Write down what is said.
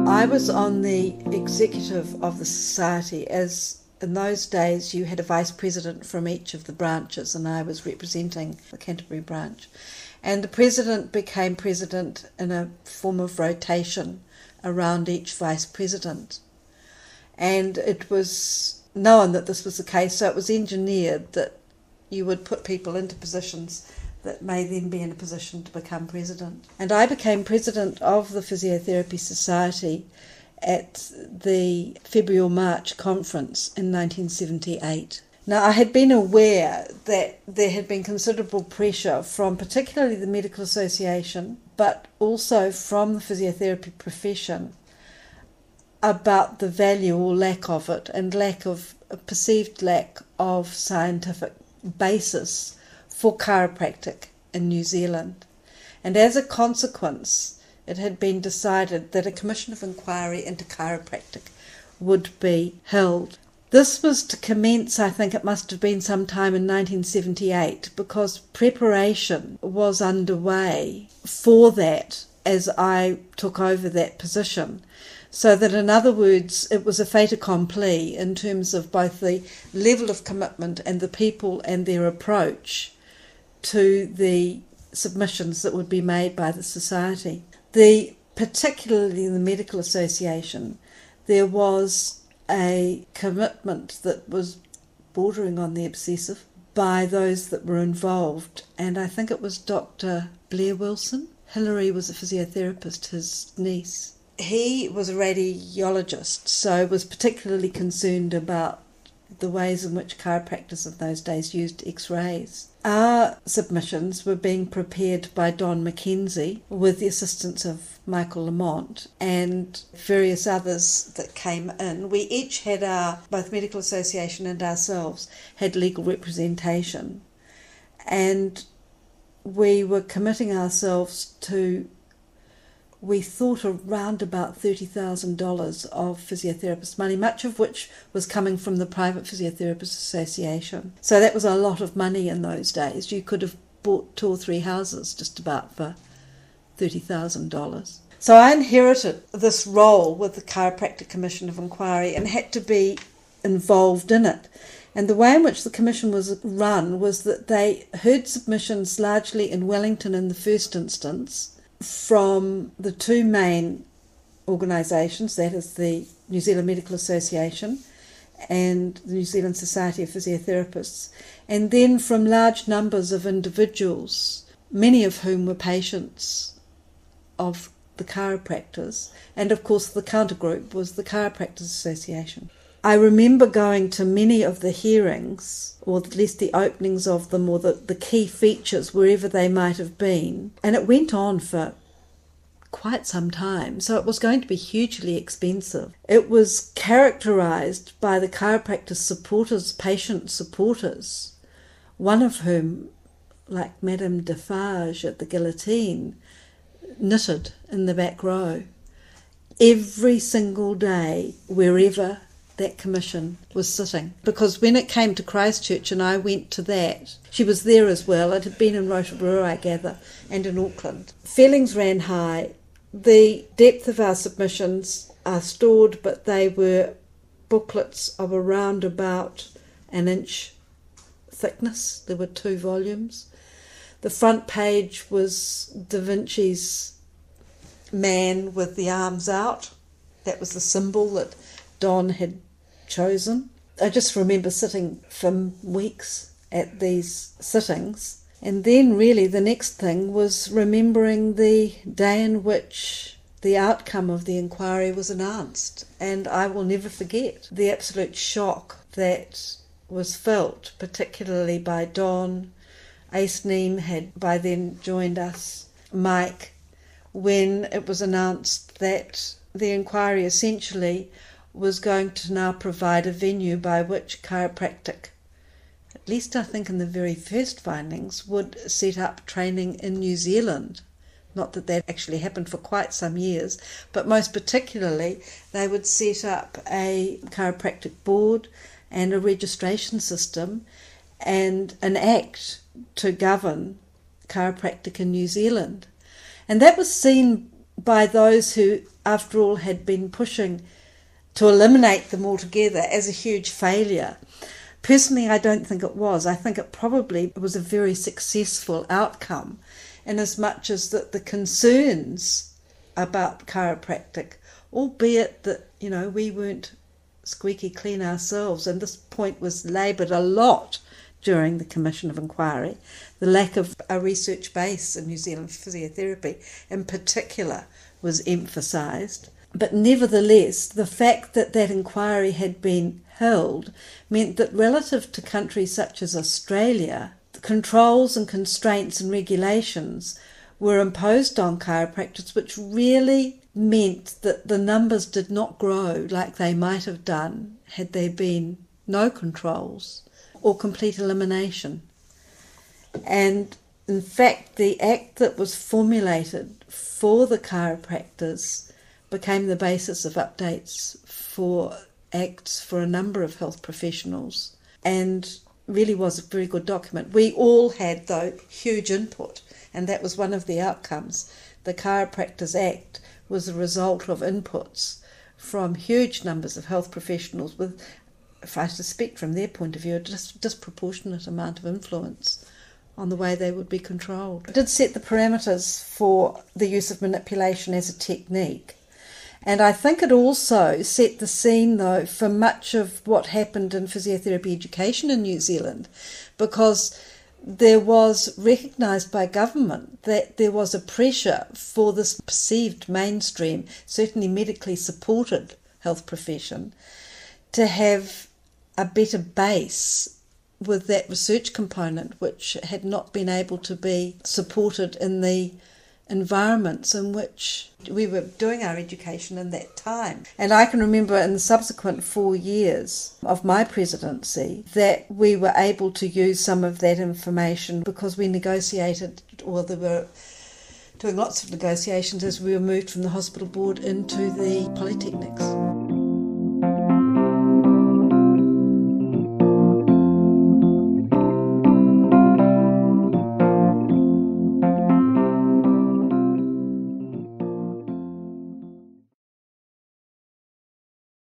I was on the executive of the society, as in those days you had a vice president from each of the branches, and I was representing the Canterbury branch. And the president became president in a form of rotation around each vice president. And it was known that this was the case, so it was engineered that you would put people into positions that may then be in a position to become president. And I became president of the Physiotherapy Society at the February or March conference in 1978. Now, I had been aware that there had been considerable pressure from particularly the Medical Association, but also from the physiotherapy profession, about the value or lack of it, and a perceived lack of scientific basis for chiropractic in New Zealand. And as a consequence, it had been decided that a commission of inquiry into chiropractic would be held. This was to commence, I think it must have been sometime in 1978, because preparation was underway for that as I took over that position. So that, in other words, it was a fait accompli in terms of both the level of commitment and the people and their approach to the submissions that would be made by the society. Particularly in the Medical Association, there was a commitment that was bordering on the obsessive by those that were involved, and I think it was Dr. Blair Wilson. Hilary was a physiotherapist, his niece. He was a radiologist, so was particularly concerned about the ways in which chiropractors of those days used X-rays. Our submissions were being prepared by Don McKenzie with the assistance of Michael Lamont and various others that came in. We each had both Medical Association and ourselves had legal representation, and we were committing ourselves to, we thought, around about $30,000 of physiotherapist money, much of which was coming from the Private Physiotherapist Association. So that was a lot of money in those days. You could have bought 2 or 3 houses just about for $30,000. So I inherited this role with the Chiropractic Commission of Inquiry and had to be involved in it. And the way in which the commission was run was that they heard submissions largely in Wellington in the first instance, from the 2 main organisations, that is the New Zealand Medical Association and the New Zealand Society of Physiotherapists, and then from large numbers of individuals, many of whom were patients of the chiropractors, and of course the countergroup was the Chiropractors Association. I remember going to many of the hearings, or at least the openings of them, or the key features, wherever they might have been. And it went on for quite some time, so it was going to be hugely expensive. It was characterised by the chiropractor supporters, patient supporters, one of whom, like Madame Defarge at the guillotine, knitted in the back row every single day, wherever that commission was sitting. Because when it came to Christchurch and I went to that, she was there as well. It had been in Rotorua, I gather, and in Auckland. Feelings ran high. The depth of our submissions are stored, but they were booklets of around about 1 inch thickness. There were 2 volumes. The front page was Da Vinci's man with the arms out. That was the symbol that Don had chosen. I just remember sitting for weeks at these sittings, and then really the next thing was remembering the day in which the outcome of the inquiry was announced. And I will never forget the absolute shock that was felt, particularly by Don. Ace Neem had by then joined us, Mike, when it was announced that the inquiry essentially was going to now provide a venue by which chiropractic, at least I think in the very first findings, would set up training in New Zealand. Not that that actually happened for quite some years, but most particularly they would set up a chiropractic board and a registration system and an act to govern chiropractic in New Zealand. And that was seen by those who after all, had been pushing to eliminate them altogether as a huge failure. Personally, I don't think it was. I think it probably was a very successful outcome, in as much as that the concerns about chiropractic, albeit that, we weren't squeaky clean ourselves, and this point was laboured a lot during the Commission of Inquiry, the lack of a research base in New Zealand physiotherapy in particular was emphasised. But nevertheless, the fact that that inquiry had been held meant that relative to countries such as Australia, the controls and constraints and regulations were imposed on chiropractors, which really meant that the numbers did not grow like they might have done had there been no controls or complete elimination. And in fact, the act that was formulated for the chiropractors became the basis of updates for acts for a number of health professionals, and really was a very good document. We all had, though, huge input, and that was one of the outcomes. The Chiropractors Act was a result of inputs from huge numbers of health professionals with, if I suspect from their point of view, a disproportionate amount of influence on the way they would be controlled. It did set the parameters for the use of manipulation as a technique. And I think it also set the scene, though, for much of what happened in physiotherapy education in New Zealand, because there was recognised by government that there was a pressure for this perceived mainstream, certainly medically supported health profession, to have a better base with that research component, which had not been able to be supported in the environments in which we were doing our education in that time. And I can remember in the subsequent 4 years of my presidency that we were able to use some of that information because we negotiated, or there were doing lots of negotiations as we were moved from the hospital board into the polytechnics.